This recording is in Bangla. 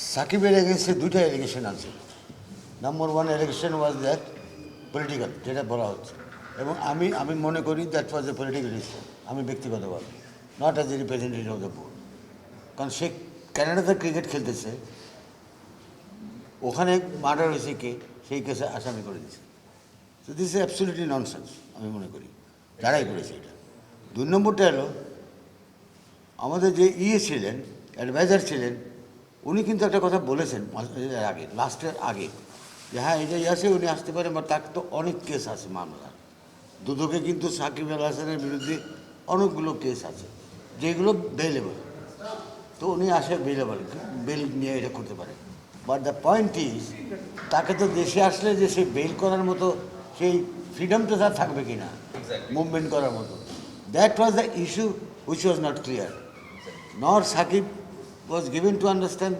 সাকিবের এগেনস্টে দুইটা এলিগেশন আছে। Number one allegation was that political, যেটা বলা হচ্ছে, এবং আমি মনে করি that was a political issue. আমি ব্যক্তিগতভাবে, not as a representative of the board. কারণ সে ক্যানাডাতে ক্রিকেট খেলতেছে, ওখানে মার্ডার হয়েছে কে, সেই কেসে আসামি করে দিয়েছে। তো দিস ইজ অ্যাবসলিউটলি ননসেন্স আমি মনে করি, যারাই করেছে এটা। দুই নম্বরটা হলো, আমাদের যে ছিলেন, অ্যাডভাইজার ছিলেন, উনি কিন্তু একটা কথা বলেছেন এর আগে, লাস্টের আগে, যে হ্যাঁ এটাই আছে, উনি আসতে পারেন, বা তার তো অনেক কেস আছে মামলা। দুদকে কিন্তু সাকিব আল হাসানের বিরুদ্ধে অনেকগুলো কেস আছে যেগুলো বেলেবল, তো উনি আসে বেলেবল, বেল নিয়ে এটা করতে পারেন। বাট দ্য পয়েন্ট ইজ, তাকে তো দেশে আসলে যে সে বেল করার মতো সেই ফ্রিডমটা তার থাকবে কি না, মুভমেন্ট করার মতো, that was the issue which was not clear, nor Saqib was given to understand